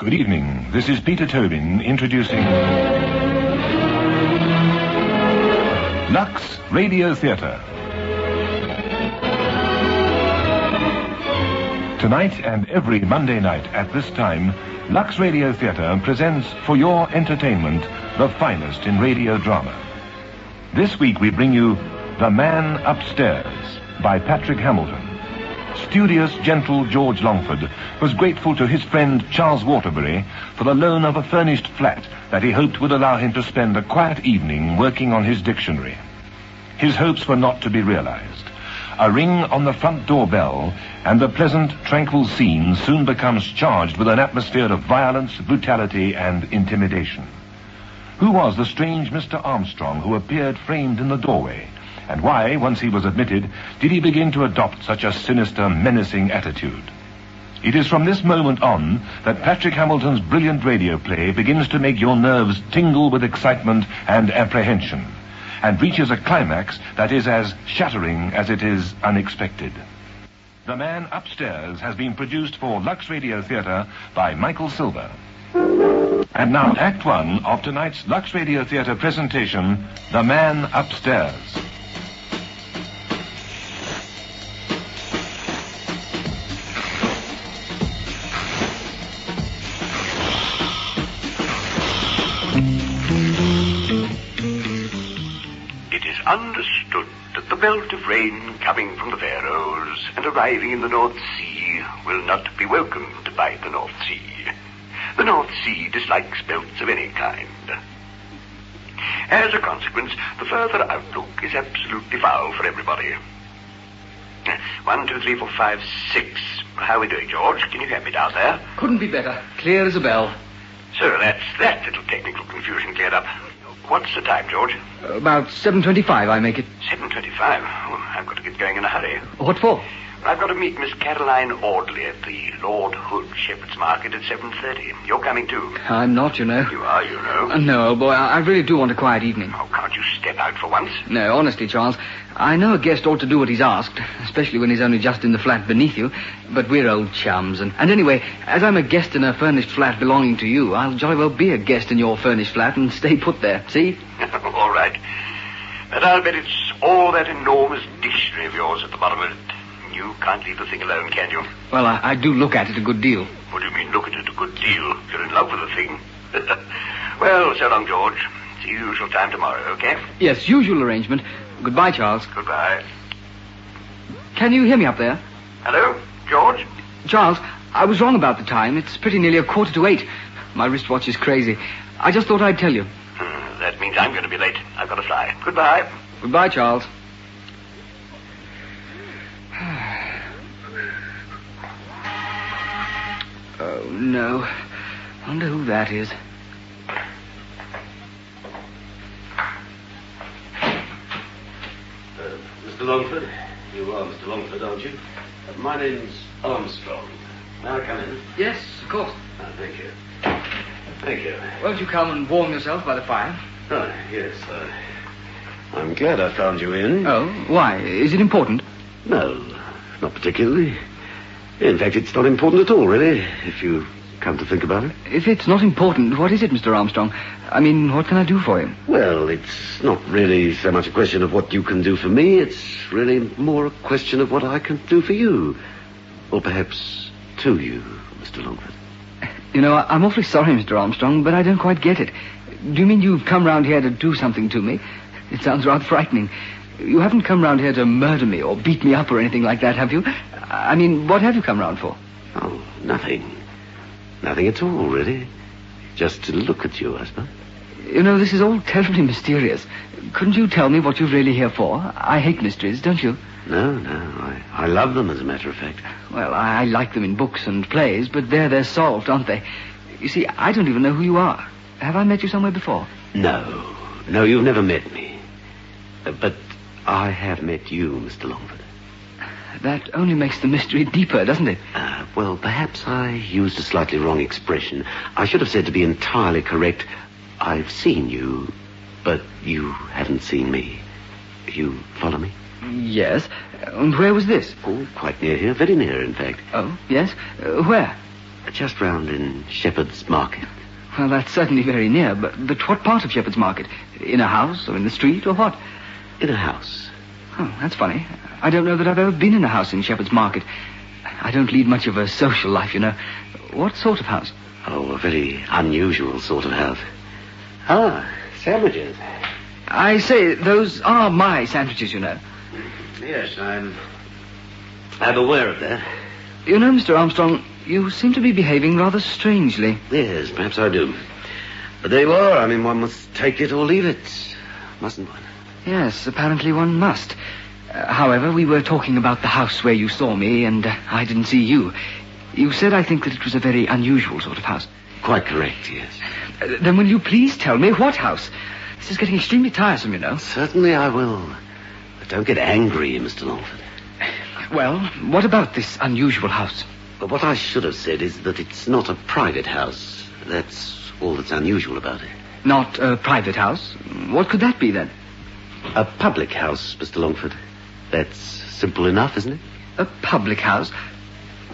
Good evening. This is Peter Tobin introducing Lux Radio Theatre. Tonight and every Monday night at this time, Lux Radio Theatre presents for your entertainment the finest in radio drama. This week we bring you The Man Upstairs by Patrick Hamilton. Studious, gentle George Longford was grateful to his friend Charles Waterbury for the loan of a furnished flat that he hoped would allow him to spend a quiet evening working on his dictionary. His hopes were not to be realized. A ring on the front door bell, and the pleasant, tranquil scene soon becomes charged with an atmosphere of violence, brutality, and intimidation. Who was the strange Mr. Armstrong who appeared framed in the doorway? And why, once he was admitted, did he begin to adopt such a sinister, menacing attitude? It is from this moment on that Patrick Hamilton's brilliant radio play begins to make your nerves tingle with excitement and apprehension, and reaches a climax that is as shattering as it is unexpected. The Man Upstairs has been produced for Lux Radio Theatre by Michael Silver. And now, Act One of tonight's Lux Radio Theatre presentation, The Man Upstairs. Understood that the belt of rain coming from the Faroes and arriving in the North Sea will not be welcomed by the North Sea. The North Sea dislikes belts of any kind. As a consequence, the further outlook is absolutely foul for everybody. 1, 2, 3, 4, 5, 6. How are we doing, George? Can you hear me down there? Couldn't be better. Clear as a bell. So that's that little technical confusion cleared up. What's the time, George? About 7:25, I make it. 7:25? Oh, I've got to get going in a hurry. What for? I've got to meet Miss Caroline Audley at the Lord Hood Shepherd's Market at 7:30. You're coming too. I'm not, you know. You are, you know. No, old boy, I really do want a quiet evening. Oh, can't you step out for once? No, honestly, Charles, I know a guest ought to do what he's asked, especially when he's only just in the flat beneath you, but we're old chums, and anyway, as I'm a guest in a furnished flat belonging to you, I'll jolly well be a guest in your furnished flat and stay put there, see? All right. But I'll bet it's all that enormous dictionary of yours at the bottom of it. You can't leave the thing alone, can you? Well, I do look at it a good deal. What do you mean, look at it a good deal? You're in love with the thing. Well, so long, George. See you usual time tomorrow, okay? Yes, usual arrangement. Goodbye, Charles. Goodbye. Can you hear me up there? Hello, George? Charles, I was wrong about the time. It's pretty nearly 7:45. My wristwatch is crazy. I just thought I'd tell you. That means I'm going to be late. I've got to fly. Goodbye. Goodbye, Charles. Oh, no. Wonder who that is. Mr. Longford? You are Mr. Longford, aren't you? My name's Armstrong. May I come in? Yes, of course. Thank you. Thank you. Won't you come and warm yourself by the fire? Oh, yes. I'm glad I found you in. Oh, why? Is it important? No, not particularly. In fact, it's not important at all, really, if you come to think about it. If it's not important, what is it, Mr. Armstrong? I mean, what can I do for you? Well, it's not really so much a question of what you can do for me. It's really more a question of what I can do for you. Or perhaps to you, Mr. Longford. You know, I'm awfully sorry, Mr. Armstrong, but I don't quite get it. Do you mean you've come round here to do something to me? It sounds rather frightening. You haven't come round here to murder me or beat me up or anything like that, have you? I mean, what have you come round for? Oh, nothing. Nothing at all, really. Just to look at you, I suppose. You know, this is all terribly mysterious. Couldn't you tell me what you're really here for? I hate mysteries, don't you? No. I love them, as a matter of fact. Well, I like them in books and plays, but they're solved, aren't they? You see, I don't even know who you are. Have I met you somewhere before? No, you've never met me. But I have met you, Mr. Longford. That only makes the mystery deeper, doesn't it? Well, perhaps I used a slightly wrong expression. I should have said, to be entirely correct, I've seen you, but you haven't seen me. You follow me? Yes. And where was this? Oh, quite near here. Very near, in fact. Oh, yes? Where? Just round in Shepherd's Market. Well, that's certainly very near, but what part of Shepherd's Market? In a house or in the street or what? In a house. Oh, that's funny. I don't know that I've ever been in a house in Shepherd's Market. I don't lead much of a social life, you know. What sort of house? Oh, a very unusual sort of house. Ah, sandwiches. I say, those are my sandwiches, you know. Yes, I'm aware of that. You know, Mr. Armstrong, you seem to be behaving rather strangely. Yes, perhaps I do. But there you are. I mean, one must take it or leave it, mustn't one? Yes, apparently one must. However, we were talking about the house where you saw me, and I didn't see you. You said, I think, that it was a very unusual sort of house. Quite correct, yes. Then will you please tell me what house? This is getting extremely tiresome, you know. Certainly I will. But don't get angry, Mr. Longford. Well, what about this unusual house? But what I should have said is that it's not a private house. That's all that's unusual about it. Not a private house? What could that be, then? A public house, Mr. Longford. That's simple enough, isn't it? A public house?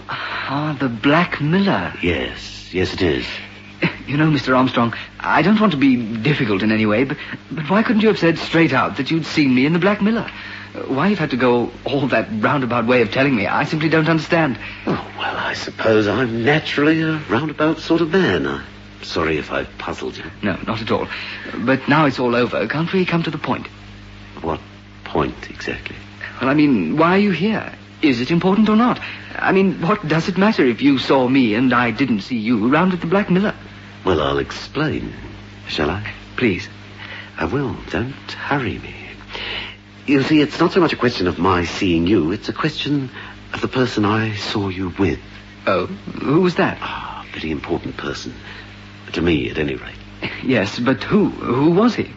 Ah, the Black Miller. Yes, it is. You know, Mr. Armstrong, I don't want to be difficult in any way, but why couldn't you have said straight out that you'd seen me in the Black Miller? Why you've had to go all that roundabout way of telling me, I simply don't understand. Oh, well, I suppose I'm naturally a roundabout sort of man. I'm sorry if I've puzzled you. No, not at all. But now it's all over. Can't we come to the point? What point, exactly? Well, I mean, why are you here? Is it important or not? I mean, what does it matter if you saw me and I didn't see you round at the Black Miller? Well, I'll explain. Shall I? Please. I will. Don't hurry me. You see, it's not so much a question of my seeing you. It's a question of the person I saw you with. Oh, who was that? Ah, a very important person. To me, at any rate. Yes, but who? Who was he?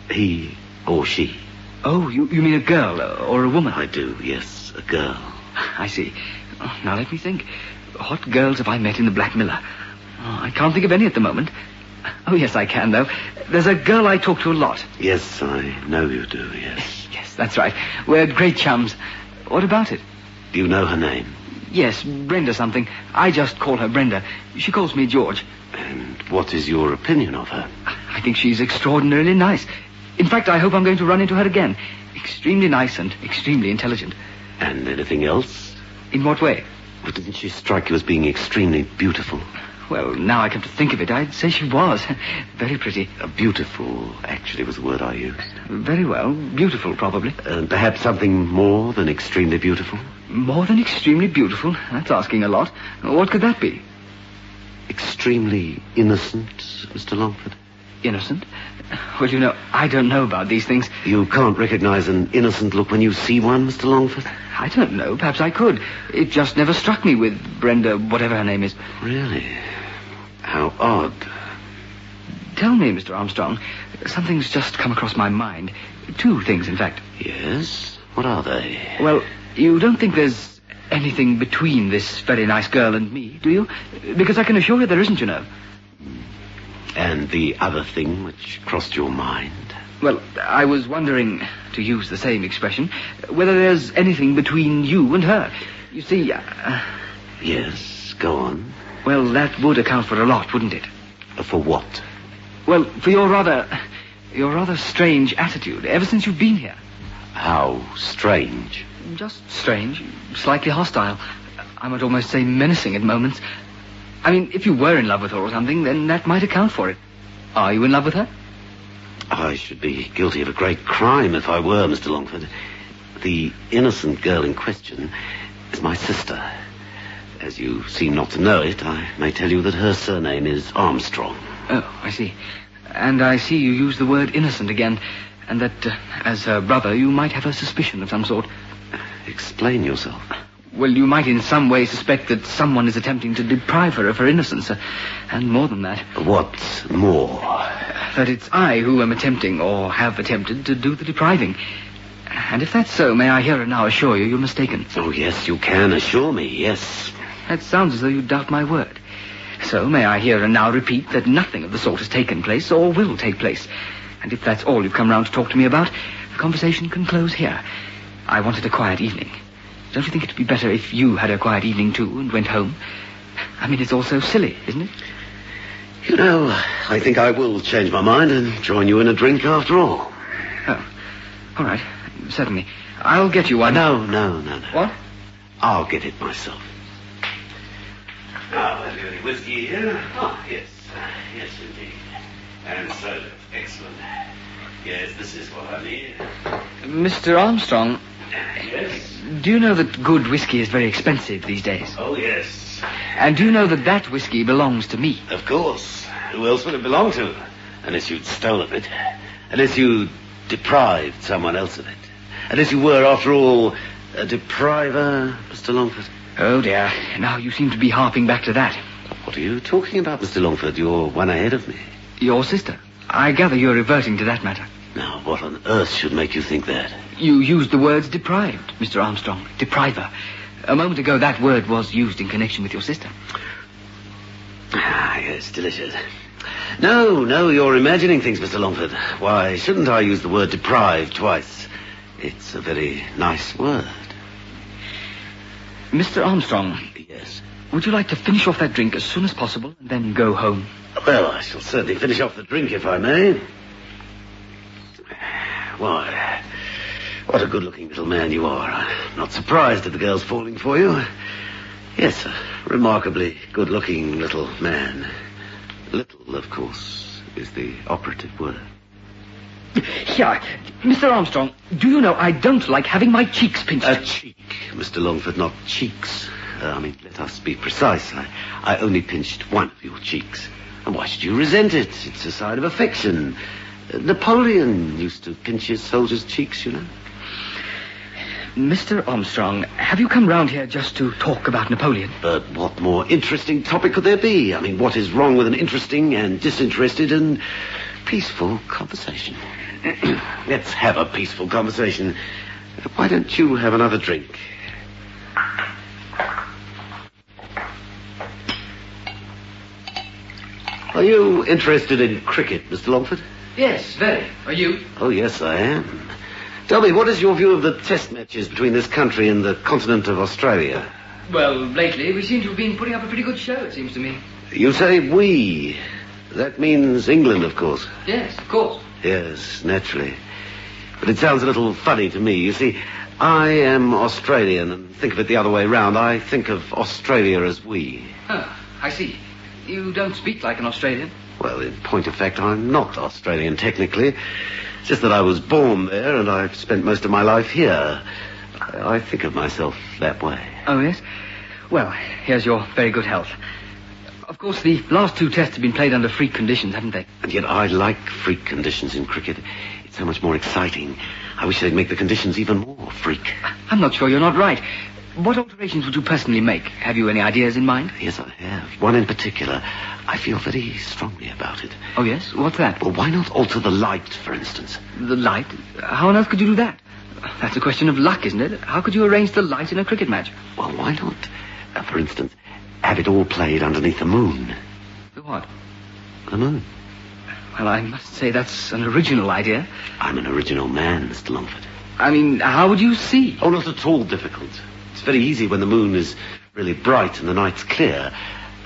He or she. Oh, you mean a girl or a woman? I do, yes, a girl. I see. Oh, now let me think. What girls have I met in the Black Miller? Oh, I can't think of any at the moment. Oh, yes, I can, though. There's a girl I talk to a lot. Yes, I know you do, yes. Yes, that's right. We're great chums. What about it? Do you know her name? Yes, Brenda something. I just call her Brenda. She calls me George. And what is your opinion of her? I think she's extraordinarily nice. In fact, I hope I'm going to run into her again. Extremely nice and extremely intelligent. And anything else? In what way? Well, didn't she strike you as being extremely beautiful? Well, now I come to think of it, I'd say she was. Very pretty. Beautiful, actually, was the word I used. Very well. Beautiful, probably. Perhaps something more than extremely beautiful? More than extremely beautiful? That's asking a lot. What could that be? Extremely innocent, Mr. Longford. Innocent? Well, you know, I don't know about these things. You can't recognize an innocent look when you see one, Mr. Longford? I don't know. Perhaps I could. It just never struck me with Brenda, whatever her name is. Really? How odd. Tell me, Mr. Armstrong, something's just come across my mind. Two things, in fact. Yes? What are they? Well, you don't think there's anything between this very nice girl and me, do you? Because I can assure you there isn't, you know. And the other thing which crossed your mind? Well, I was wondering, to use the same expression, whether there's anything between you and her. You see, Yes, go on. Well, that would account for a lot, wouldn't it? For what? Well, for your rather strange attitude ever since you've been here. How strange. Just strange, slightly hostile. I might almost say menacing at moments. I mean, if you were in love with her or something, then that might account for it. Are you in love with her? I should be guilty of a great crime if I were, Mr. Longford. The innocent girl in question is my sister. As you seem not to know it, I may tell you that her surname is Armstrong. Oh, I see. And I see you use the word innocent again, and that, as her brother, you might have a suspicion of some sort. Explain yourself. Well, you might in some way suspect that someone is attempting to deprive her of her innocence, and more than that. What more? That it's I who am attempting, or have attempted, to do the depriving. And if that's so, may I here and now assure you you're mistaken. Oh, yes, you can assure me, yes. That sounds as though you doubt my word. So may I here and now repeat that nothing of the sort has taken place, or will take place. And if that's all you've come round to talk to me about, the conversation can close here. I wanted a quiet evening. Don't you think it'd be better if you had a quiet evening, too, and went home? I mean, it's all so silly, isn't it? You know, I think I will change my mind and join you in a drink after all. Oh, all right. Certainly. I'll get you one. No. What? I'll get it myself. Now, have you any whiskey here? Oh, yes. Yes, indeed. And soda. Excellent. Yes, this is what I need. Mr. Armstrong, Yes? do you know that good whiskey is very expensive these days? Oh, yes. And do you know that that whiskey belongs to me? Of course. Who else would it belong to? Unless you'd stolen it. Unless you deprived someone else of it. Unless you were, after all, a depriver, Mr. Longford. Oh, dear. Now you seem to be harping back to that. What are you talking about, Mr. Longford? You're one ahead of me. Your sister. I gather you're reverting to that matter. Now, what on earth should make you think that? You used the words deprived, Mr. Armstrong. Depriver. A moment ago, that word was used in connection with your sister. Ah, yes, delicious. No, you're imagining things, Mr. Longford. Why shouldn't I use the word deprived twice? It's a very nice word. Mr. Armstrong, Yes. would you like to finish off that drink as soon as possible and then go home? Well, I shall certainly finish off the drink, if I may. Why, what a good-looking little man you are. I'm not surprised at the girl's falling for you. Yes, a remarkably good-looking little man. Little, of course, is the operative word. Yeah, Mr. Armstrong, do you know I don't like having my cheeks pinched? A cheek, Mr. Longford, not cheeks. Let us be precise. I only pinched one of your cheeks. And why should you resent it? It's a sign of affection. Napoleon used to pinch his soldiers' cheeks, you know. Mr. Armstrong, have you come round here just to talk about Napoleon? But what more interesting topic could there be? What is wrong with an interesting and disinterested and peaceful conversation? Let's have a peaceful conversation. Why don't you have another drink? Are you interested in cricket, Mr. Longford? Yes, very. Are you? Oh, yes, I am. Tell me, what is your view of the test matches between this country and the continent of Australia? Well, lately we seem to have been putting up a pretty good show, it seems to me. You say we. That means England, of course. Yes, of course. Yes, naturally. But it sounds a little funny to me. You see, I am Australian and think of it the other way round. I think of Australia as we. Oh, I see. You don't speak like an Australian. Well, in point of fact, I'm not Australian, technically. It's just that I was born there and I've spent most of my life here. I think of myself that way. Oh, yes? Well, here's your very good health. Of course, the last two tests have been played under freak conditions, haven't they? And yet I like freak conditions in cricket. It's so much more exciting. I wish they'd make the conditions even more freak. I'm not sure you're not right. What alterations would you personally make? Have you any ideas in mind? Yes, I have. One in particular. I feel very strongly about it. Oh, yes? What's that? Well, why not alter the light, for instance? The light? How on earth could you do that? That's a question of luck, isn't it? How could you arrange the light in a cricket match? Well, why not, for instance, have it all played underneath the moon? The what? The moon. Well, I must say that's an original idea. I'm an original man, Mr. Longford. How would you see? Oh, not at all difficult. It's very easy when the moon is really bright and the night's clear.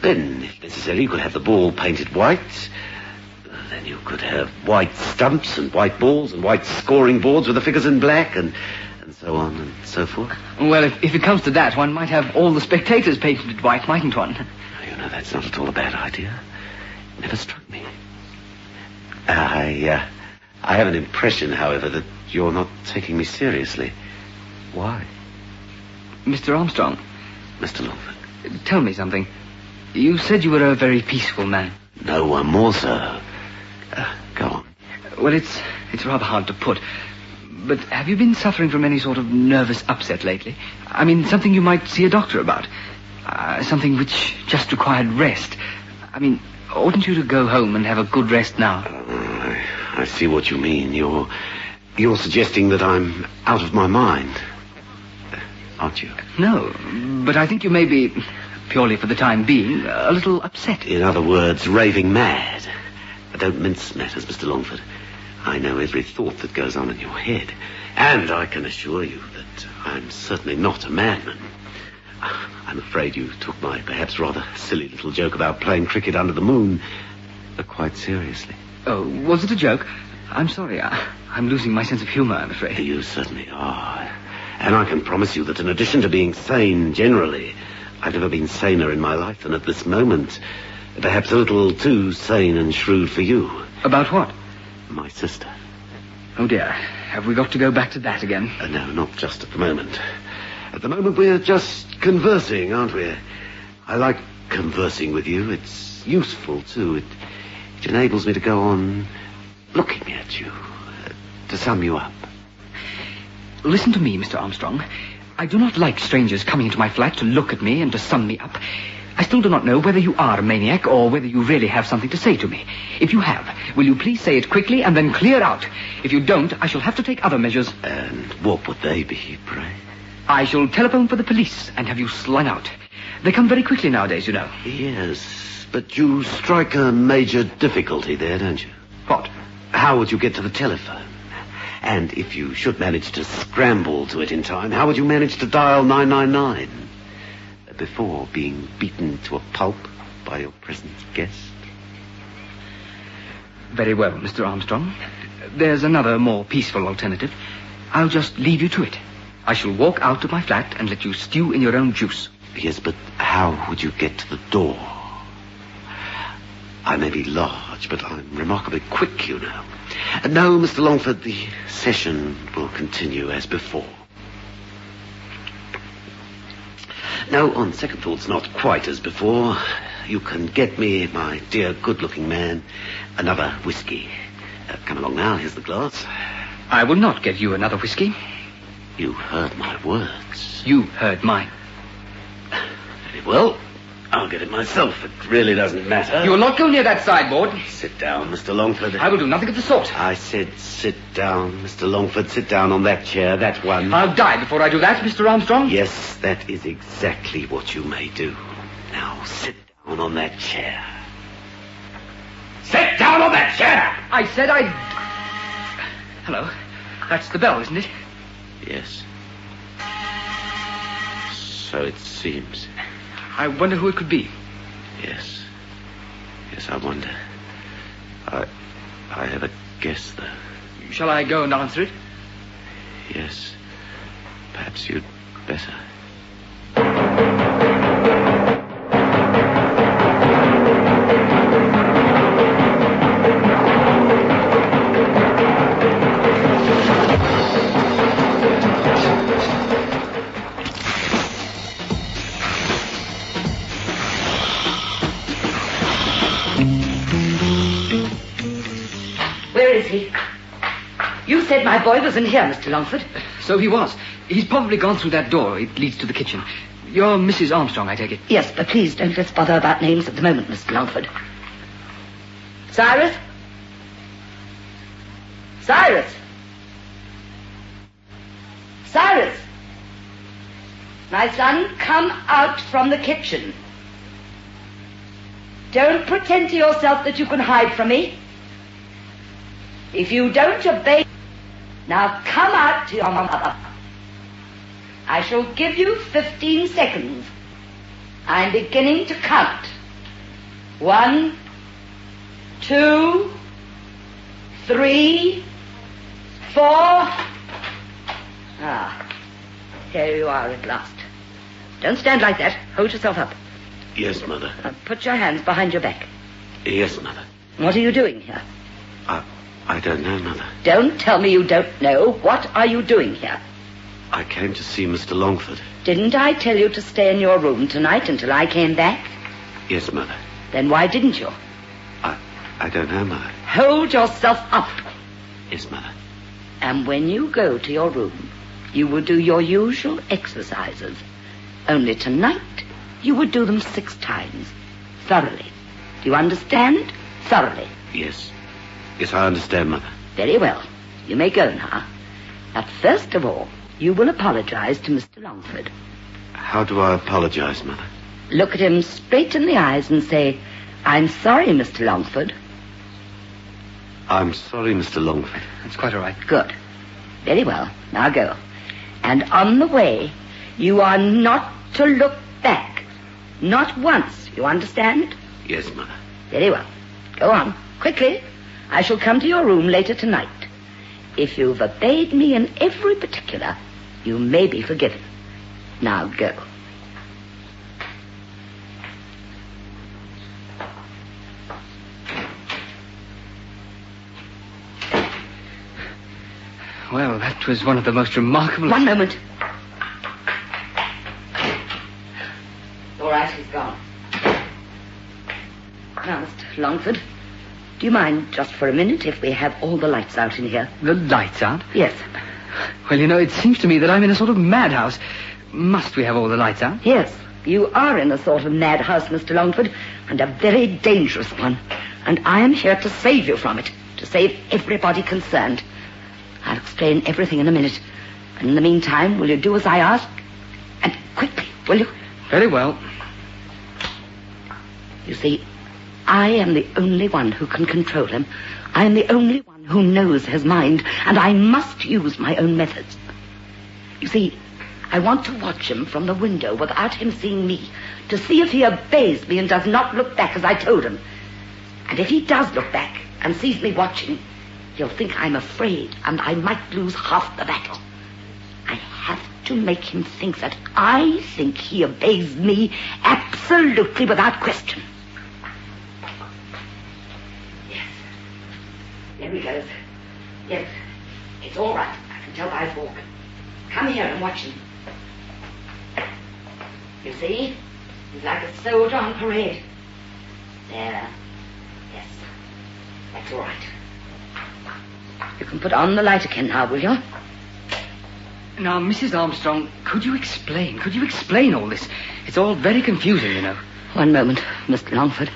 Then, if necessary, you could have the ball painted white. Then you could have white stumps and white balls and white scoring boards with the figures in black and so on and so forth. Well, if it comes to that, one might have all the spectators painted white, mightn't one? You know, that's not at all a bad idea. It never struck me. I have an impression, however, that you're not taking me seriously. Why? Mr. Armstrong. Mr. Longford. Tell me something. You said you were a very peaceful man. No one more so. Go on. Well, it's rather hard to put. But have you been suffering from any sort of nervous upset lately? Something you might see a doctor about. Something which just required rest. Oughtn't you to go home and have a good rest now? I see what you mean. You're suggesting that I'm out of my mind. Aren't you? No, but I think you may be, purely for the time being, a little upset. In other words, raving mad. But don't mince matters, Mr. Longford. I know every thought that goes on in your head. And I can assure you that I'm certainly not a madman. I'm I'm afraid you took my perhaps rather silly little joke about playing cricket under the moon quite seriously. Oh, was it a joke? I'm sorry. I'm losing my sense of humor, I'm afraid. You certainly are. And I can promise you that in addition to being sane generally, I've never been saner in my life than at this moment. Perhaps a little too sane and shrewd for you. About what? My sister. Oh, dear. Have we got to go back to that again? No, not just at the moment. At the moment, we're just conversing, aren't we? I like conversing with you. It's useful, too. It enables me to go on looking at you, to sum you up. Listen to me, Mr. Armstrong. I do not like strangers coming into my flat to look at me and to sum me up. I still do not know whether you are a maniac or whether you really have something to say to me. If you have, will you please say it quickly and then clear out? If you don't, I shall have to take other measures. And what would they be, pray? I shall telephone for the police and have you slung out. They come very quickly nowadays, you know. Yes, but you strike a major difficulty there, don't you? What? How would you get to the telephone? And if you should manage to scramble to it in time, how would you manage to dial 999 before being beaten to a pulp by your present guest? Very well, Mr. Armstrong. There's another, more peaceful alternative. I'll just leave you to it. I shall walk out of my flat and let you stew in your own juice. Yes, but how would you get to the door? I may be large, but I'm remarkably quick, you know. No, Mr. Longford, the session will continue as before. No, on second thoughts, not quite as before. You can get me, my dear good-looking man, another whiskey. Come along now, here's the glass. I will not get you another whiskey. You heard my words. You heard mine. Very well. I'll get it myself. It really doesn't matter. You will not go near that sideboard. Sit down, Mr. Longford. I will do nothing of the sort. I said sit down, Mr. Longford. Sit down on that chair, that one. I'll die before I do that, Mr. Armstrong. Yes, that is exactly what you may do. Now, sit down on that chair. Sit down on that chair! I said I'd... Hello. That's the bell, isn't it? Yes. So it seems. I wonder who it could be. Yes. Yes, I wonder. I have a guess, though. Shall I go and answer it? Yes. Perhaps you'd better. Where is he? You said my boy was in here, Mr. Longford. So he was. He's probably gone through that door. It leads to the kitchen. You're Mrs. Armstrong, I take it. Yes, but please don't let's bother about names at the moment, Mr. Longford. Cyrus? Cyrus? Cyrus? My son, come out from the kitchen. Don't pretend to yourself that you can hide from me. If you don't obey... Now come out to your mother. I shall give you 15 seconds. I'm beginning to count. 1, 2, 3, 4. Ah, here you are at last. Don't stand like that. Hold yourself up. Yes, Mother. Put your hands behind your back. Yes, Mother. What are you doing here? I don't know, Mother. Don't tell me you don't know. What are you doing here? I came to see Mr. Longford. Didn't I tell you to stay in your room tonight until I came back? Yes, Mother. Then why didn't you? I don't know, Mother. Hold yourself up. Yes, Mother. And when you go to your room, you will do your usual exercises. Only tonight, you would do them 6 times. Thoroughly. Do you understand? Thoroughly. Yes. Yes, I understand, Mother. Very well. You may go now. But first of all, you will apologize to Mr. Longford. How do I apologize, Mother? Look at him straight in the eyes and say, I'm sorry, Mr. Longford. I'm sorry, Mr. Longford. That's quite all right. Good. Very well. Now go. And on the way, you are not to look back. Not once, you understand? Yes, Mother. Very well. Go on, quickly. I shall come to your room later tonight. If you've obeyed me in every particular, you may be forgiven. Now go. Well, that was one of the most remarkable... One moment. All right, he's gone. Now, Mr. Longford, do you mind just for a minute if we have all the lights out in here? The lights out? Yes. Well, you know, it seems to me that I'm in a sort of madhouse. Must we have all the lights out? Yes, you are in a sort of madhouse, Mr. Longford, and a very dangerous one. And I am here to save you from it, to save everybody concerned. I'll explain everything in a minute. And in the meantime, will you do as I ask? And quickly, will you? Very well. You see, I am the only one who can control him. I am the only one who knows his mind, and I must use my own methods. You see, I want to watch him from the window without him seeing me, to see if he obeys me and does not look back as I told him. And if he does look back and sees me watching, he'll think I'm afraid, and I might lose half the battle. I have to make him think that I think he obeys me absolutely without question. Yes. There he goes. Yes. It's all right. I can tell by his walk. Come here and watch him. You see? He's like a soldier on parade. There. Yes. That's all right. You can put on the light again now, will you? Now, Mrs. Armstrong, could you explain all this? It's all very confusing, you know. One moment, Mr. Longford.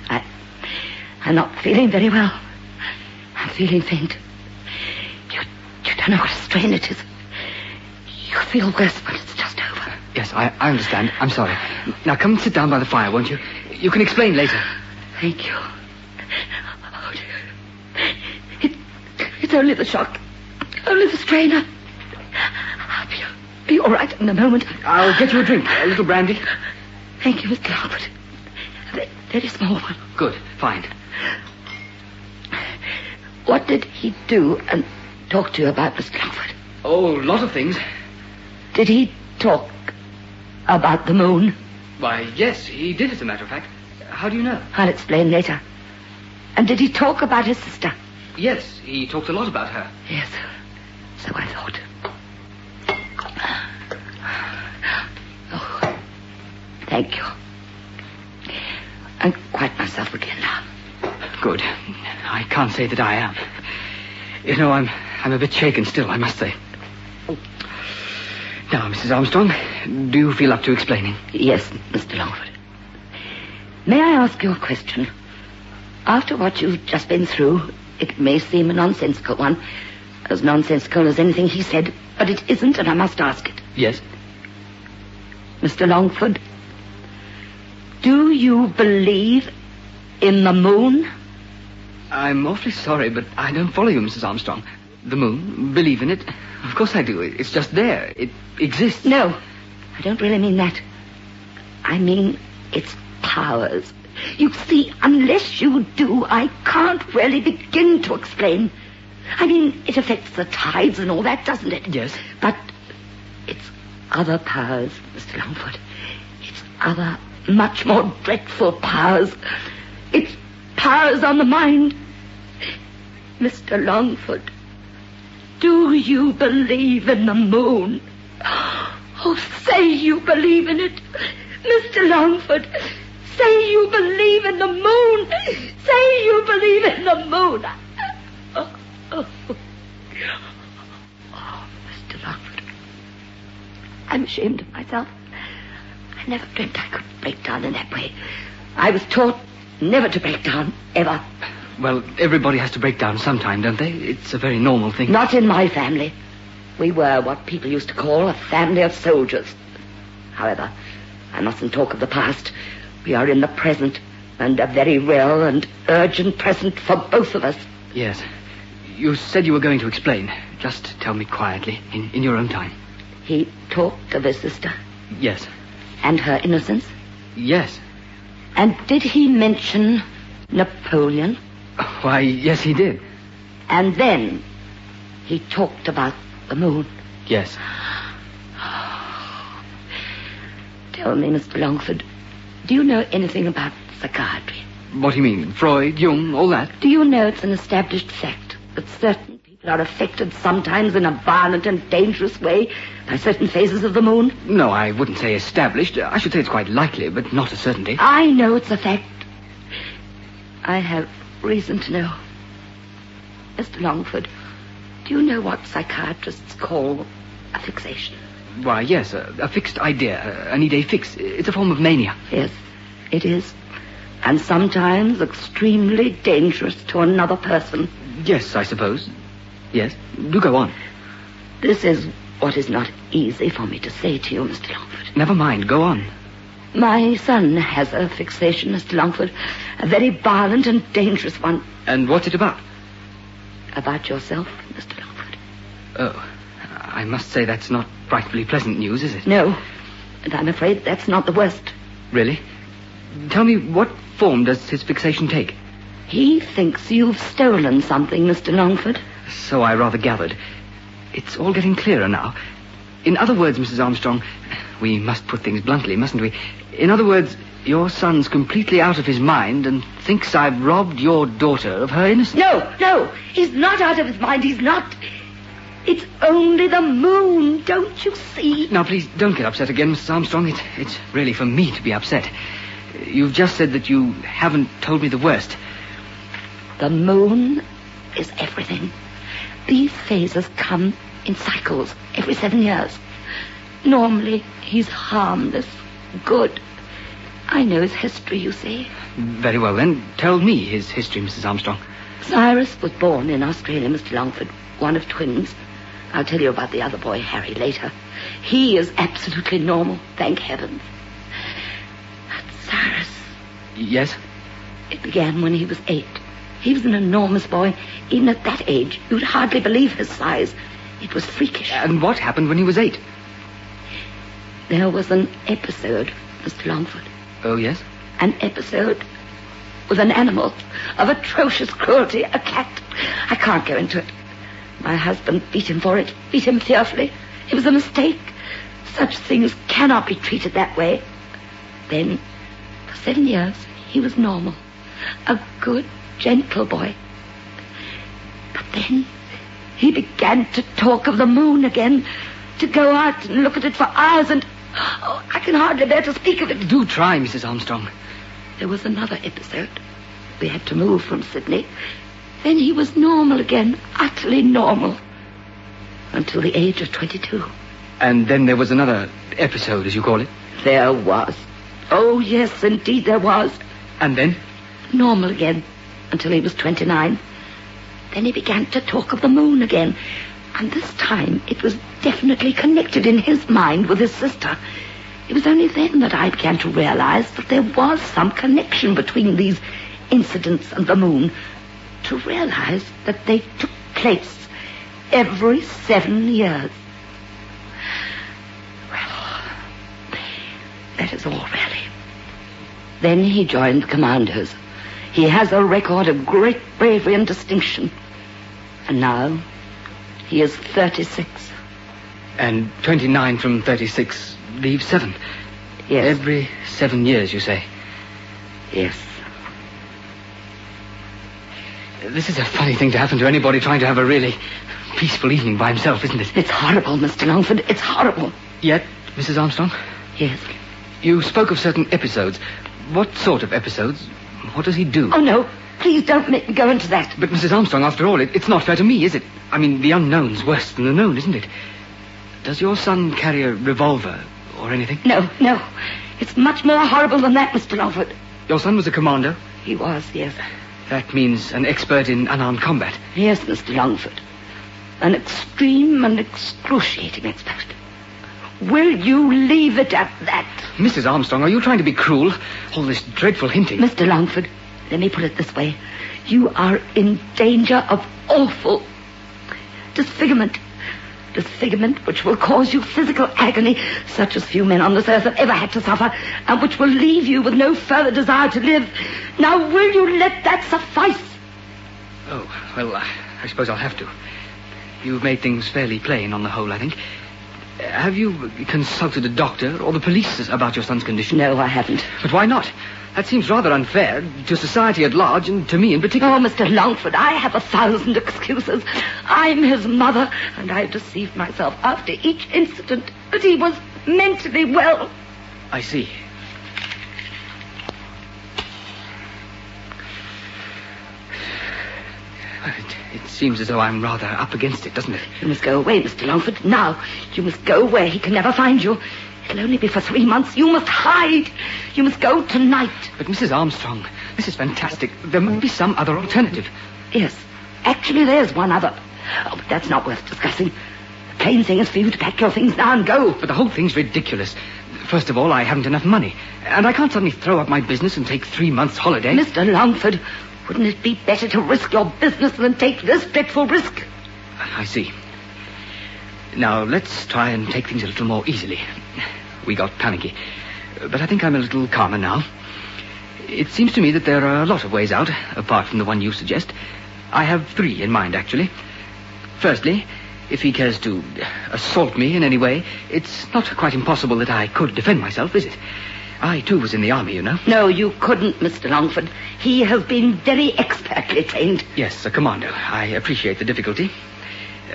I'm not feeling very well. I'm feeling faint. You don't know what a strain it is. You feel worse when it's just over. Yes, I understand. I'm sorry. Now, come and sit down by the fire, won't you? You can explain later. Thank you. Oh, dear. It's only the shock. Only the strain. I'll be all right in a moment. I'll get you a drink. A little brandy. Thank you, Mr. Longford. A very small one. Good. Fine. What did he do and talk to you about, Mr. Longford? Oh, a lot of things. Did he talk about the moon? Why, yes, he did, as a matter of fact. How do you know? I'll explain later. And did he talk about his sister? Yes, he talked a lot about her. Yes, so I thought. Oh, thank you. I'm quite myself again now. Good. I can't say that I am. You know, I'm a bit shaken still, I must say. Now, Mrs. Armstrong, do you feel up to explaining? Yes, Mr. Longford. May I ask you a question? After what you've just been through, it may seem a nonsensical one, as nonsensical as anything he said, but it isn't, and I must ask it. Yes? Mr. Longford, do you believe in the moon? I'm awfully sorry, but I don't follow you, Mrs. Armstrong. The moon, believe in it? Of course I do. It's just there. It exists. No, I don't really mean that. I mean its powers. You see, unless you do, I can't really begin to explain. I mean, it affects the tides and all that, doesn't it? Yes. But it's other powers, Mr. Longford. It's other, much more dreadful powers. It's powers on the mind. Mr. Longford, do you believe in the moon? Oh, say you believe in it. Mr. Longford, say you believe in the moon. Say you believe in the moon. Oh, Mr. Longford, I'm ashamed of myself. I never dreamt I could break down in that way. I was taught never to break down, ever. Well, everybody has to break down sometime, don't they? It's a very normal thing. Not in my family. We were what people used to call a family of soldiers. However, I mustn't talk of the past. We are in the present, and a very real and urgent present for both of us. Yes. You said you were going to explain. Just tell me quietly, in your own time. He talked of his sister Yes. and her innocence. Yes. And did he mention Napoleon? Why, yes, he did. And then he talked about the moon. Yes. Tell me, Mr. Longford, do you know anything about psychiatry? What do you mean? Freud, Jung, all that? Do you know it's an established fact that certain people are affected sometimes in a violent and dangerous way by certain phases of the moon? No, I wouldn't say established. I should say it's quite likely, but not a certainty. I know it's a fact. I have reason to know. Mr. Longford, do you know what psychiatrists call a fixation? Why, yes, a fixed idea, an idée fixe. It's a form of mania. Yes, it is. And sometimes extremely dangerous to another person. Yes, I suppose. Yes. Do go on. This is what is not easy for me to say to you, Mr. Longford. Never mind. Go on. My son has a fixation, Mr. Longford. A very violent and dangerous one. And what's it about? About yourself, Mr. Longford. Oh, I must say that's not frightfully pleasant news, is it? No, and I'm afraid that's not the worst. Really? Tell me, what form does his fixation take? He thinks you've stolen something, Mr. Longford. So I rather gathered. It's all getting clearer now. In other words, Mrs. Armstrong, we must put things bluntly, mustn't we? In other words, your son's completely out of his mind and thinks I've robbed your daughter of her innocence. No, he's not out of his mind. He's not. It's only the moon, don't you see? Now, please, don't get upset again, Mrs. Armstrong. It's really for me to be upset. You've just said that you haven't told me the worst. The moon is everything. These phases come in cycles every 7 years. Normally, he's harmless, good. I know his history, you see. Very well, then. Tell me his history, Mrs. Armstrong. Cyrus was born in Australia, Mr. Longford, one of twins. I'll tell you about the other boy, Harry, later. He is absolutely normal, thank heavens. But Cyrus... Yes? It began when he was 8. He was an enormous boy. Even at that age, you'd hardly believe his size. It was freakish. And what happened when he was 8? There was an episode, Mr. Longford. Oh, yes? An episode with an animal of atrocious cruelty, a cat. I can't go into it. My husband beat him for it, beat him fearfully. It was a mistake. Such things cannot be treated that way. Then, for 7 years, he was normal. A good, gentle boy. But then, he began to talk of the moon again, to go out and look at it for hours, and I can hardly bear to speak of it. Do try, Mrs. Armstrong. There was another episode. We had to move from Sydney. Then he was normal again, utterly normal, until the age of 22. And then there was another episode, as you call it? There was. Oh, yes, indeed there was. And then? Normal again, until he was 29. Then he began to talk of the moon again. And this time it was definitely connected in his mind with his sister. It was only then that I began to realize that there was some connection between these incidents and the moon. To realize that they took place every 7 years. Well, that is all, really. Then he joined the commandos. He has a record of great bravery and distinction. And now, he is 36. And 29 from 36 leaves 7. Yes. Every 7 years, you say? Yes. This is a funny thing to happen to anybody trying to have a really peaceful evening by himself, isn't it? It's horrible, Mr. Longford. It's horrible. Yet, Mrs. Armstrong? Yes. You spoke of certain episodes. What sort of episodes? What does he do? Oh, no. Please don't make me go into that. But, Mrs. Armstrong, after all, it's not fair to me, is it? I mean, the unknown's worse than the known, isn't it? Does your son carry a revolver or anything? No. It's much more horrible than that, Mr. Longford. Your son was a commando? He was, yes. That means an expert in unarmed combat. Yes, Mr. Longford. An extreme and excruciating expert. Will you leave it at that? Mrs. Armstrong, are you trying to be cruel? All this dreadful hinting. Mr. Longford, let me put it this way. You are in danger of awful disfigurement. disfigurement which will cause you physical agony such as few men on this earth have ever had to suffer, and which will leave you with no further desire to live. Now, will you let that suffice? Oh, well, I suppose I'll have to. You've made things fairly plain on the whole, I think. Have you consulted a doctor or the police about your son's condition? No, I haven't. But why not? That seems rather unfair to society at large and to me in particular. Oh, Mr. Longford, I have 1,000 excuses. I'm his mother, and I deceived myself after each incident that he was mentally well. I see. It seems as though I'm rather up against it, doesn't it? You must go away, Mr. Longford. Now, you must go where he can never find you. It'll only be for 3 months. You must hide. You must go tonight. But Mrs. Armstrong, this is fantastic. There must be some other alternative. Yes. Actually, there's one other. Oh, but that's not worth discussing. The plain thing is for you to pack your things now and go. But the whole thing's ridiculous. First of all, I haven't enough money. And I can't suddenly throw up my business and take 3 months' holiday. Mr. Longford, wouldn't it be better to risk your business than take this dreadful risk? I see. Now, let's try and take things a little more easily. We got panicky. But I think I'm a little calmer now. It seems to me that there are a lot of ways out, apart from the one you suggest. I have 3 in mind, actually. Firstly, if he cares to assault me in any way, it's not quite impossible that I could defend myself, is it? I, too, was in the army, you know. No, you couldn't, Mr. Longford. He has been very expertly trained. Yes, a commando. I appreciate the difficulty.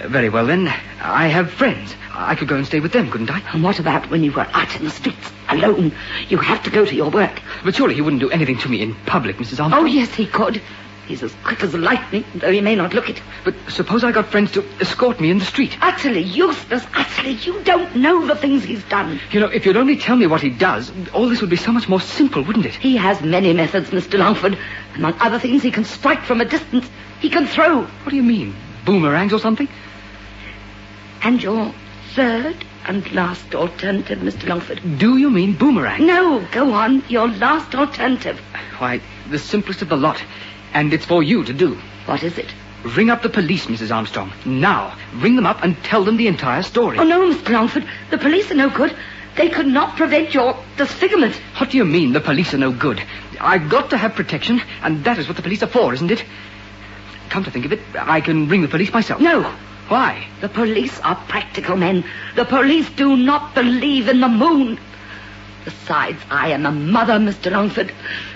Very well, then. I have friends. I could go and stay with them, couldn't I? And what about when you were out in the streets, alone? You have to go to your work. But surely he wouldn't do anything to me in public, Mrs. Armstrong. Oh, yes, he could. He's as quick as lightning, though he may not look it. But suppose I got friends to escort me in the street. Utterly useless, utterly. You don't know the things he's done. You know, if you'd only tell me what he does, all this would be so much more simple, wouldn't it? He has many methods, Mr. Longford. Among other things, he can strike from a distance. He can throw. What do you mean? Boomerangs or something? And your third and last alternative, Mr. Longford? Do you mean boomerang? No, go on. Your last alternative. Why, the simplest of the lot. And it's for you to do. What is it? Ring up the police, Mrs. Armstrong. Now. Ring them up and tell them the entire story. Oh, no, Mr. Longford. The police are no good. They could not prevent your disfigurement. What do you mean, the police are no good? I've got to have protection, and that is what the police are for, isn't it? Come to think of it, I can ring the police myself. No. Why? The police are practical men. The police do not believe in the moon. Besides, I am a mother, Mr. Longford,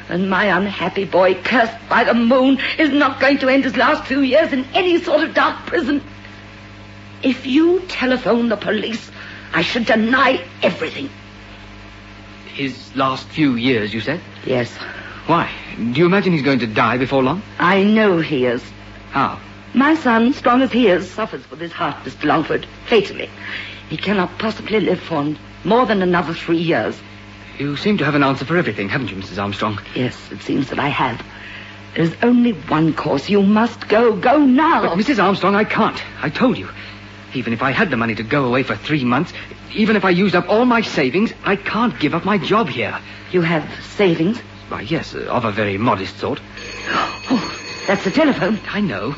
and my unhappy boy, cursed by the moon, is not going to end his last few years in any sort of dark prison. If you telephone the police, I should deny everything. His last few years, you said? Yes. Why? Do you imagine he's going to die before long? I know he is. How? My son, strong as he is, suffers with his heart, Mr. Longford, fatally. He cannot possibly live for more than another 3 years. You seem to have an answer for everything, haven't you, Mrs. Armstrong? Yes, it seems that I have. There's only one course. You must go. Go now. But, Mrs. Armstrong, I can't. I told you. Even if I had the money to go away for 3 months, even if I used up all my savings, I can't give up my job here. You have savings? Why, yes, of a very modest sort. Oh, that's the telephone. I know.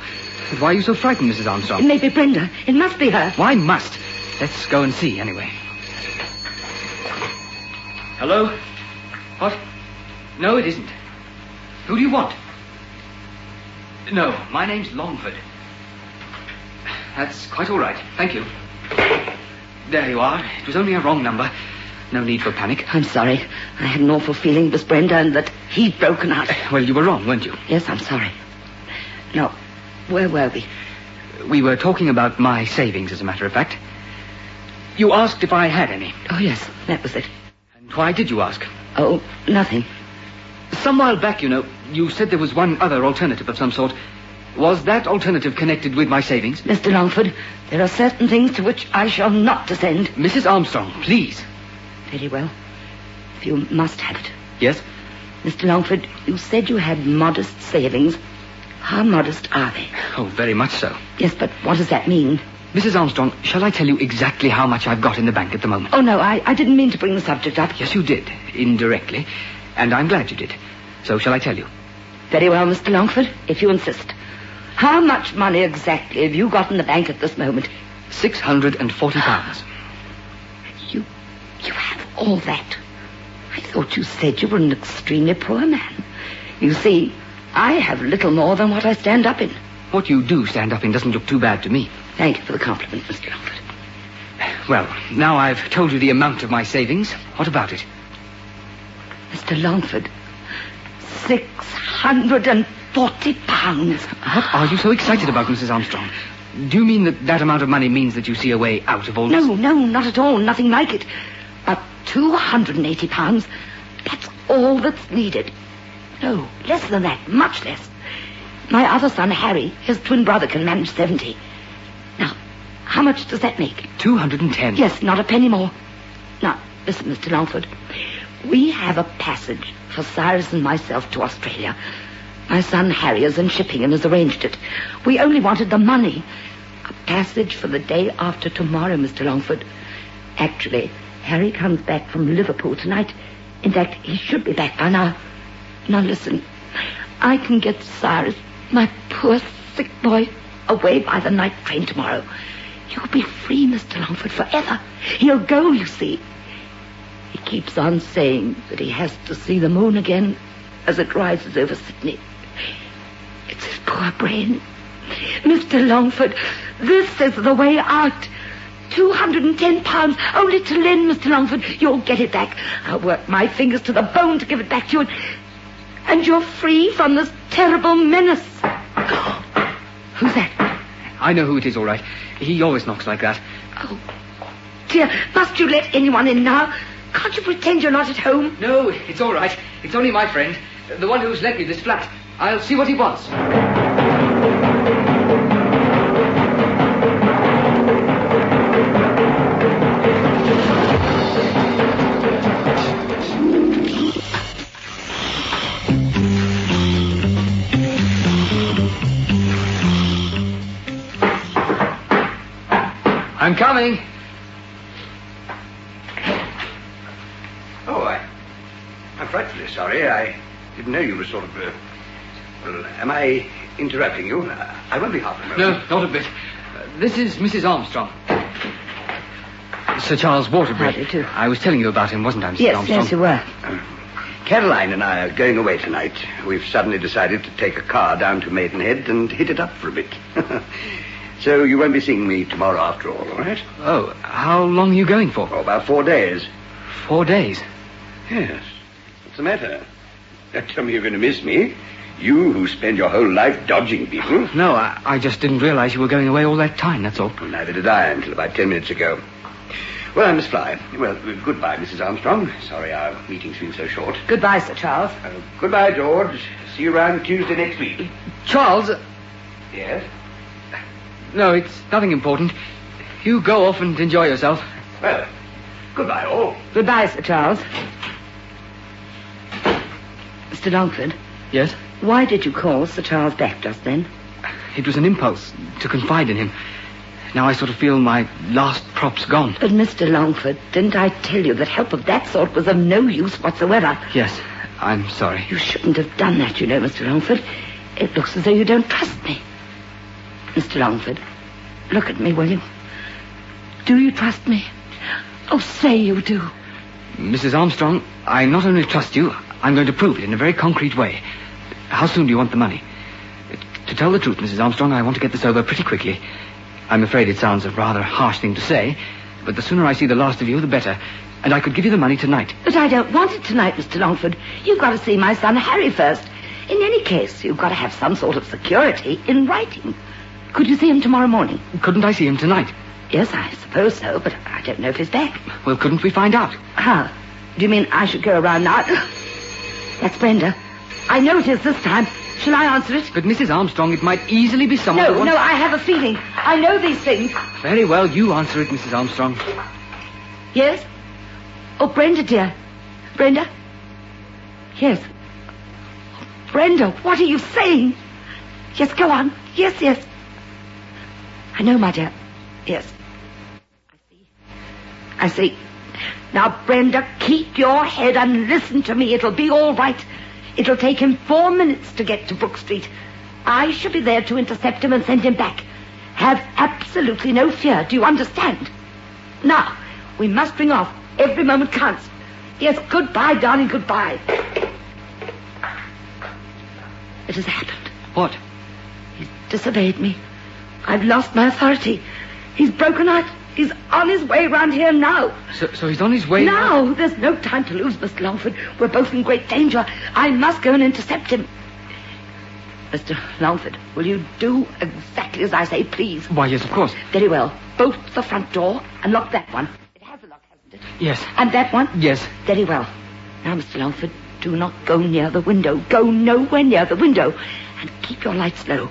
But why are you so frightened, Mrs. Armstrong? It may be Brenda. It must be her. Why must? Let's go and see, anyway. Hello? What? No, it isn't. Who do you want? No, my name's Longford. That's quite all right. Thank you. There you are. It was only a wrong number. No need for panic. I'm sorry. I had an awful feeling it was Brenda and that he'd broken out. Well, you were wrong, weren't you? Yes, I'm sorry. Now, where were we? We were talking about my savings, as a matter of fact. You asked if I had any. Oh, yes, that was it. And why did you ask? Oh, nothing. Some while back, you know, you said there was one other alternative of some sort. Was that alternative connected with my savings? Mr. Longford, there are certain things to which I shall not descend. Mrs. Armstrong, please. Very well. If you must have it. Yes? Mr. Longford, you said you had modest savings. How modest are they? Oh, very much so. Yes, but what does that mean? Mrs. Armstrong, shall I tell you exactly how much I've got in the bank at the moment? Oh, no, I didn't mean to bring the subject up. Yes, you did, indirectly. And I'm glad you did. So shall I tell you? Very well, Mr. Longford, if you insist. How much money exactly have you got in the bank at this moment? £640. You have all that. I thought you said you were an extremely poor man. You see, I have little more than what I stand up in. What you do stand up in doesn't look too bad to me. Thank you for the compliment, Mr. Longford. Well, now I've told you the amount of my savings. What about it? Mr. Longford, £640. What are you so excited about, Mrs. Armstrong? Do you mean that amount of money means that you see a way out of all this? No, not at all. Nothing like it. But £280, that's all that's needed. No, less than that. Much less. My other son, Harry, his twin brother, can manage 70. Now, how much does that make? 210. Yes, not a penny more. Now, listen, Mr. Longford. We have a passage for Cyrus and myself to Australia. My son Harry is in shipping and has arranged it. We only wanted the money. A passage for the day after tomorrow, Mr. Longford. Actually, Harry comes back from Liverpool tonight. In fact, he should be back by now. Now, listen. I can get Cyrus, my poor sick boy, away by the night train tomorrow. You'll be free, Mr. Longford, forever. He'll go, you see. He keeps on saying that he has to see the moon again as it rises over Sydney. It's his poor brain. Mr. Longford, this is the way out. £210 only to lend, Mr. Longford. You'll get it back. I'll work my fingers to the bone to give it back to you. And you're free from this terrible menace. Who's that? I know who it is, all right. He always knocks like that. Oh, dear. Must you let anyone in now? Can't you pretend you're not at home? No, it's all right. It's only my friend, the one who's lent me this flat. I'll see what he wants. I'm coming. Oh, I'm frightfully sorry. I didn't know you were sort of... well, am I interrupting you? I won't be half a moment. No, not a bit. This is Mrs. Armstrong. Sir Charles Waterbury. How do you do? I was telling you about him, wasn't I, Mrs. Armstrong? Yes, you were. Caroline and I are going away tonight. We've suddenly decided to take a car down to Maidenhead and hit it up for a bit. So you won't be seeing me tomorrow after all right? Oh, how long are you going for? Oh, about 4 days. 4 days? Yes. What's the matter? Tell me you're going to miss me. You who spend your whole life dodging people. No, I just didn't realize you were going away all that time, that's all. Well, neither did I until about 10 minutes ago. Well, I must fly. Well, goodbye, Mrs. Armstrong. Sorry our meeting's been so short. Goodbye, Sir Charles. Goodbye, George. See you around Tuesday next week. Charles! Yes? No, it's nothing important. You go off and enjoy yourself. Well, goodbye, all. Goodbye, Sir Charles. Mr. Longford, Yes? why did you call Sir Charles back just then? It was an impulse to confide in him. Now I sort of feel my last prop's gone. But, Mr. Longford, didn't I tell you that help of that sort was of no use whatsoever? Yes, I'm sorry. You shouldn't have done that, you know, Mr. Longford. It looks as though you don't trust me. Mr. Longford, look at me, will you? Do you trust me? Oh, say you do. Mrs. Armstrong, I not only trust you, I'm going to prove it in a very concrete way. How soon do you want the money? To tell the truth, Mrs. Armstrong, I want to get this over pretty quickly. I'm afraid it sounds a rather harsh thing to say, but the sooner I see the last of you, the better. And I could give you the money tonight. But I don't want it tonight, Mr. Longford. You've got to see my son Harry first. In any case, you've got to have some sort of security in writing. Could you see him tomorrow morning? Couldn't I see him tonight? Yes, I suppose so, but I don't know if he's back. Well, couldn't we find out? How? Do you mean I should go around now? That's Brenda. I know it is this time. Shall I answer it? But, Mrs. Armstrong, it might easily be someone who wants... No, I have a feeling. I know these things. Very well, you answer it, Mrs. Armstrong. Yes? Oh, Brenda, dear. Brenda? Yes. Brenda, what are you saying? Yes, go on. Yes. I know, my dear. Yes. I see. Now, Brenda, keep your head and listen to me. It'll be all right. It'll take him 4 minutes to get to Brook Street. I shall be there to intercept him and send him back. Have absolutely absolutely no fear. Do you understand? Now, we must ring off. Every moment counts. Yes, goodbye, darling, goodbye. It has happened. What? He's disobeyed me. I've lost my authority. He's broken out. He's on his way round here now. So he's on his way now? There's no time to lose, Mr. Longford. We're both in great danger. I must go and intercept him. Mr. Longford, will you do exactly as I say, please? Why, yes, of course. Very well. Bolt the front door and lock that one. It has a lock, hasn't it? Yes. And that one? Yes. Very well. Now, Mr. Longford, do not go near the window. Go nowhere near the window. And keep your lights low.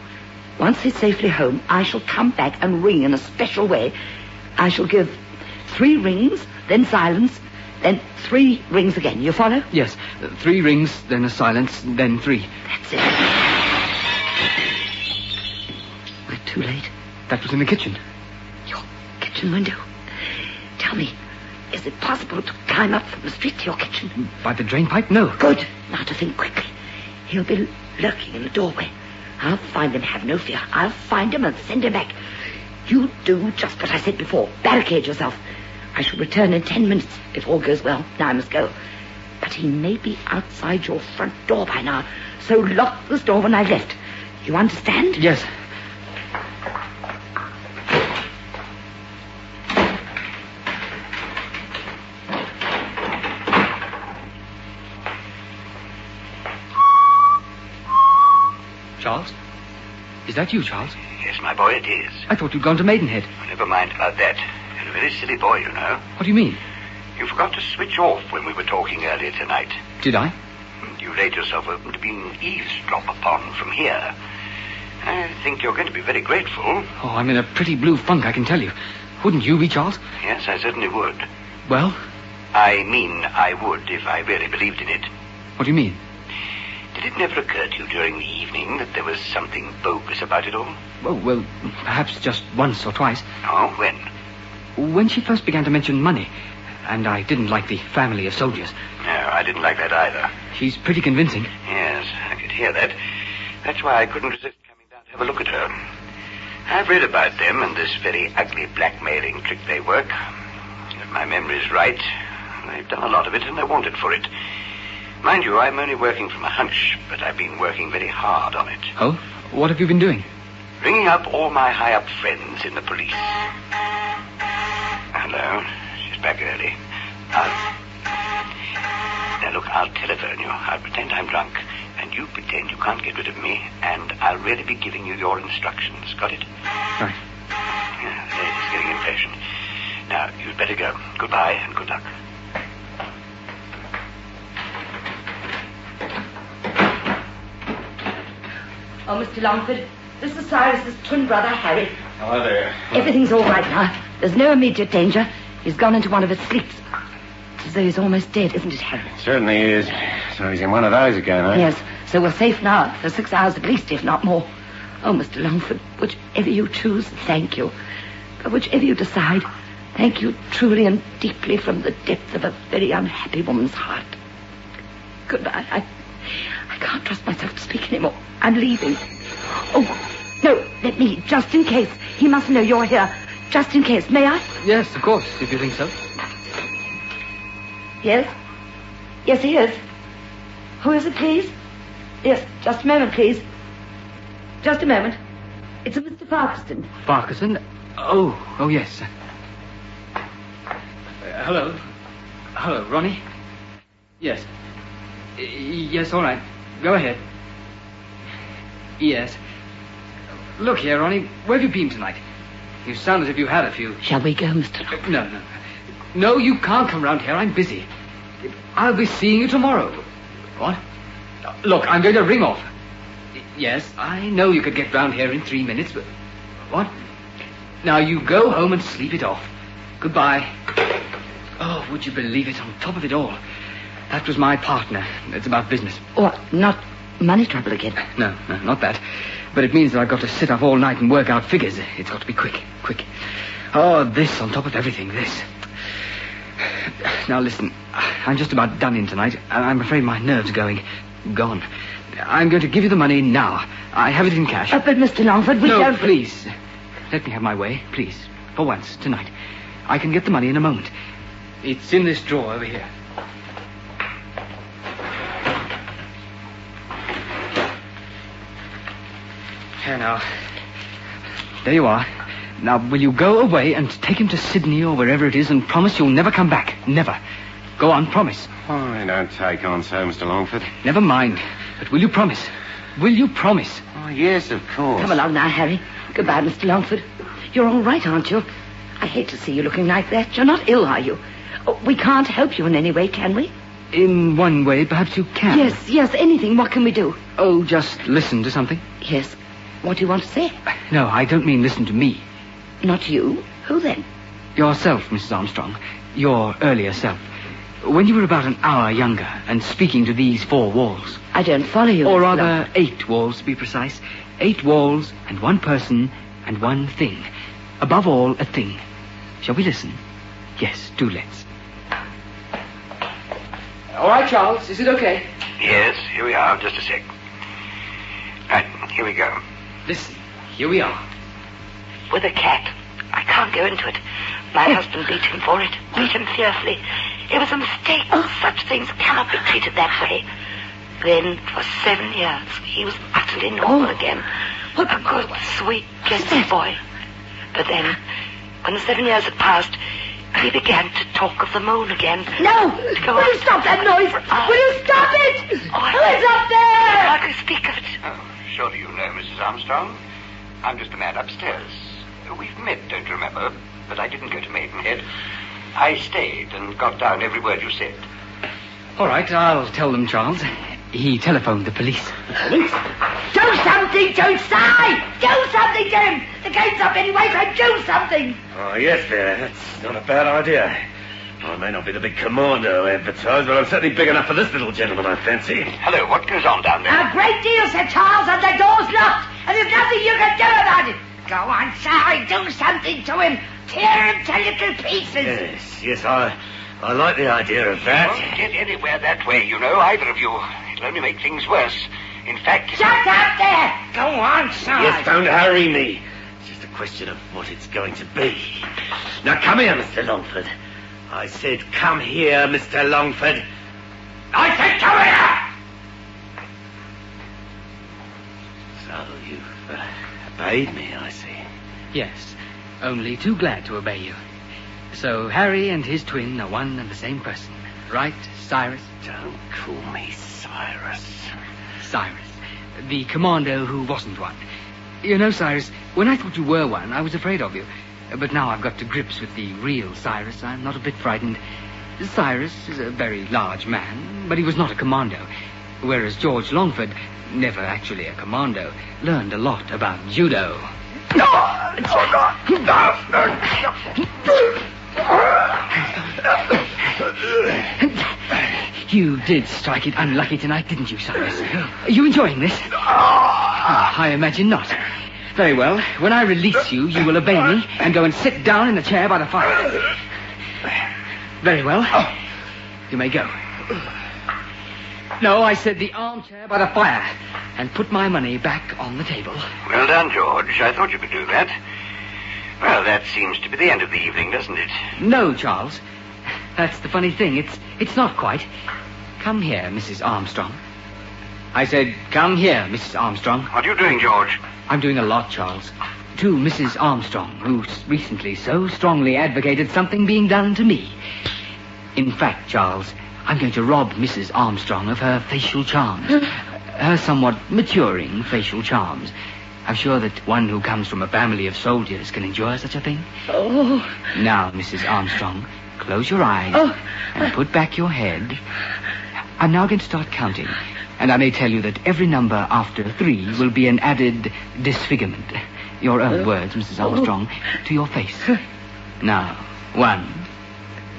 Once he's safely home, I shall come back and ring in a special way. I shall give 3 rings, then silence, then 3 rings again. You follow? Yes. 3 rings, then a silence, then 3. That's it. We're too late. That was in the kitchen. Your kitchen window. Tell me, is it possible to climb up from the street to your kitchen? By the drain pipe? No. Good. Now to think quickly. He'll be lurking in the doorway. I'll find him, have no fear. I'll find him and send him back. You do just what I said before. Barricade yourself. I shall return in 10 minutes if all goes well. Now I must go. But he may be outside your front door by now, so lock this door when I've left. You understand? Yes. Charles? Is that you, Charles? Yes, my boy, it is. I thought you'd gone to Maidenhead. Oh, never mind about that. You're a very silly boy, you know. What do you mean? You forgot to switch off when we were talking earlier tonight. Did I? You laid yourself open to being eavesdropped upon from here. I think you're going to be very grateful. Oh, I'm in a pretty blue funk, I can tell you. Wouldn't you be, Charles? Yes, I certainly would. Well? I mean, I would if I really believed in it. What do you mean? Did it never occur to you during the evening that there was something bogus about it all? Well, perhaps just once or twice. Oh, when? When she first began to mention money, and I didn't like the family of soldiers. No, I didn't like that either. She's pretty convincing. Yes, I could hear that. That's why I couldn't resist coming down to have a look at her. I've read about them and this very ugly blackmailing trick they work. If my memory's right, they've done a lot of it and they're wanted for it. Mind you, I'm only working from a hunch, but I've been working very hard on it. Oh? What have you been doing? Ringing up all my high-up friends in the police. Hello. She's back early. Now, look, I'll telephone you. I'll pretend I'm drunk, and you pretend you can't get rid of me, and I'll really be giving you your instructions. Got it? Right. Yeah, the lady's getting impatient. Now, you'd better go. Goodbye, and good luck. Oh, Mr. Longford, this is Cyrus's twin brother, Harry. Hello there. Everything's all right now. There's no immediate danger. He's gone into one of his sleeps. It's as though he's almost dead, isn't it, Harry? Certainly is. So he's in one of those again, huh? Yes, so we're safe now for 6 hours at least, if not more. Oh, Mr. Longford, whichever you choose, thank you. But whichever you decide, thank you truly and deeply from the depth of a very unhappy woman's heart. Goodbye. I can't trust myself to speak anymore. I'm leaving. Oh, no, let me, just in case. He mustn't know you're here. Just in case. May I? Yes, of course, if you think so. Yes? Yes, he is. Who is it, please? Yes, just a moment, please. Just a moment. It's a Mr. Farquharson. Farquharson? Oh, yes. Hello. Hello, Ronnie? Yes. Yes, all right. Go ahead. Yes. Look here, Ronnie, where have you been tonight? You sound as if you had a few. Shall we go, Mr. Longford? No. No, you can't come round here. I'm busy. I'll be seeing you tomorrow. What? Look, I'm going to ring off. Yes, I know you could get round here in 3 minutes, but... What? Now, you go home and sleep it off. Goodbye. Oh, would you believe it? On top of it all, that was my partner. It's about business. What, not money trouble again? No, not that. But it means that I've got to sit up all night and work out figures. It's got to be quick. Oh, this on top of everything, this. Now, listen, I'm just about done in tonight, and I'm afraid my nerves are gone. I'm going to give you the money now. I have it in cash. But, Mr. Longford, we don't... No, please. let me have my way, please. For once, tonight. I can get the money in a moment. It's in this drawer over here. Here now. There you are. Now, will you go away and take him to Sydney or wherever it is and promise you'll never come back? Never. Go on, promise. Oh, don't take on so, Mr. Longford. Never mind. But will you promise? Will you promise? Oh, yes, of course. Come along now, Harry. Goodbye, Mr. Longford. You're all right, aren't you? I hate to see you looking like that. You're not ill, are you? Oh, we can't help you in any way, can we? In one way, perhaps you can. Yes, anything. What can we do? Oh, just listen to something. Yes. What do you want to say? No, I don't mean listen to me. Not you? Who then? Yourself, Mrs. Armstrong. Your earlier self. When you were about an hour younger and speaking to these 4 walls. I don't follow you. Or rather, 8 walls, to be precise. 8 walls and 1 person and 1 thing. Above all, a thing. Shall we listen? Yes, do let's. All right, Charles. Is it okay? Yes, here we are. Just a sec. Right, here we go. Listen. Here we are. With a cat. I can't go into it. My husband beat him for it. Beat him fearfully. It was a mistake. Such things cannot be treated that way. Then, for 7 years, he was utterly normal again. A good, sweet, gentle boy. But then, when the 7 years had passed, he began to talk of the moon again. No! Will you stop that noise? Will you stop it? Who is up there? I can speak of it. Oh, surely you know, Mrs. Armstrong. I'm just the man upstairs. We've met, don't you remember? But I didn't go to Maidenhead. I stayed and got down every word you said. All right, I'll tell them, Charles. He telephoned the police. Police? Do something, Si! Do something to him! The game's up anyway, so do something! Oh, yes, Vera. That's not a bad idea. I may not be the big commando advertised, but I'm certainly big enough for this little gentleman, I fancy. Hello, what goes on down there? A great deal, Sir Charles, and the door's locked, and there's nothing you can do about it. Go on, Si, do something to him. Tear him to little pieces. Yes, I like the idea of that. You won't get anywhere that way, you know, either of you. It'll only make things worse. In fact... Shut up there! Go on, Si. Yes, don't hurry me. It's just a question of what it's going to be. Now, come here, Mr. Longford. I said, come here, Mr. Longford. I said, come here! So, you've obeyed me, I see. Yes, only too glad to obey you. So Harry and his twin are one and the same person. Right, Cyrus? Don't call me Cyrus. Cyrus. The commando who wasn't one. You know, Cyrus, when I thought you were one, I was afraid of you. But now I've got to grips with the real Cyrus. I'm not a bit frightened. Cyrus is a very large man, but he was not a commando. Whereas George Longford, never actually a commando, learned a lot about judo. You did strike it unlucky tonight, didn't you, Cyrus? Are you enjoying this? I imagine not. Very well. When I release you, you will obey me and go and sit down in the chair by the fire. Very well. You may go. No, I said the armchair by the fire. And put my money back on the table. Well done, George. I thought you could do that. Well, that seems to be the end of the evening, doesn't it? No, Charles. That's the funny thing. It's not quite. Come here, Mrs. Armstrong. I said, come here, Mrs. Armstrong. What are you doing, George? I'm doing a lot, Charles. To Mrs. Armstrong, who recently so strongly advocated something being done to me. In fact, Charles, I'm going to rob Mrs. Armstrong of her facial charms. Her somewhat maturing facial charms. I'm sure that one who comes from a family of soldiers can enjoy such a thing. Oh. Now, Mrs. Armstrong, close your eyes and put back your head. I'm now going to start counting. And I may tell you that every number after 3 will be an added disfigurement. Your own words, Mrs. Armstrong, to your face. Now, 1,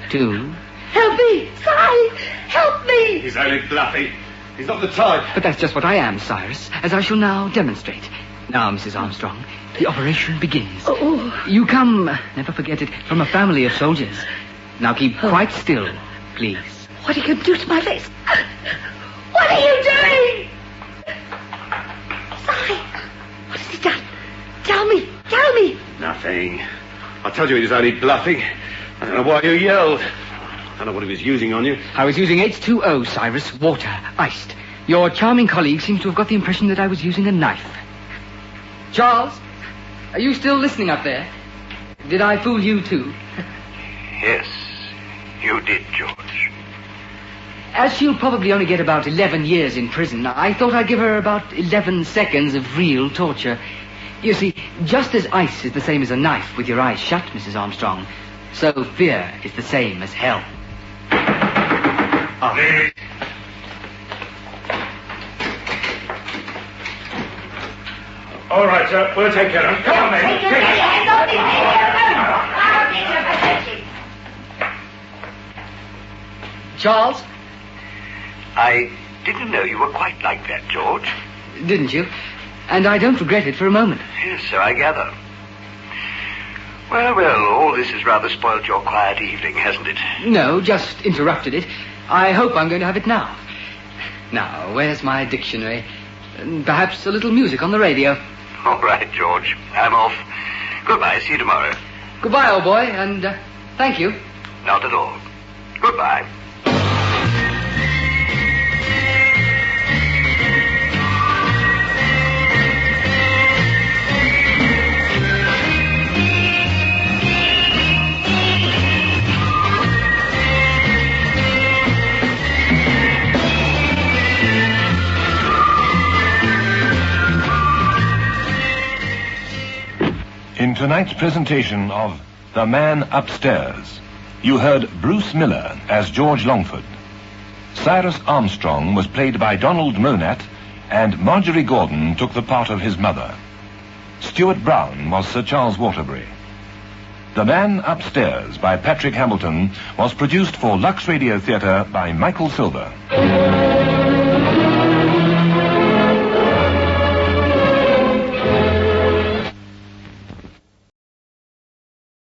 2... Help me! Si! Help me! He's only bluffing. He's not the type. But that's just what I am, Cyrus, as I shall now demonstrate. Now, Mrs. Armstrong, the operation begins. Oh. You come, never forget it, from a family of soldiers. Now keep quite still, please. What are you going to do to my face? What are you doing? Si! What has he done? Tell me! Nothing. I told you he was only bluffing. I don't know why you yelled. I don't know what he was using on you. I was using H2O, Cyrus, water, iced. Your charming colleague seems to have got the impression that I was using a knife. Charles, are you still listening up there? Did I fool you too? Yes, you did, George. As she'll probably only get about 11 years in prison, I thought I'd give her about 11 seconds of real torture. You see, just as ice is the same as a knife with your eyes shut, Mrs. Armstrong, so fear is the same as hell. Please. All right, sir. We'll take care of him. Come on, then. Take your hands off his head. Charles? I didn't know you were quite like that, George. Didn't you? And I don't regret it for a moment. Yes, so I gather. Well, all this has rather spoiled your quiet evening, hasn't it? No, just interrupted it. I hope I'm going to have it now. Now, where's my dictionary? And perhaps a little music on the radio. All right, George. I'm off. Goodbye. See you tomorrow. Goodbye, old boy, and thank you. Not at all. Goodbye. In tonight's presentation of The Man Upstairs, you heard Bruce Miller as George Longford. Cyrus Armstrong was played by Donald Monat, and Marjorie Gordon took the part of his mother. Stuart Brown was Sir Charles Waterbury. The Man Upstairs by Patrick Hamilton was produced for Lux Radio Theatre by Michael Silver.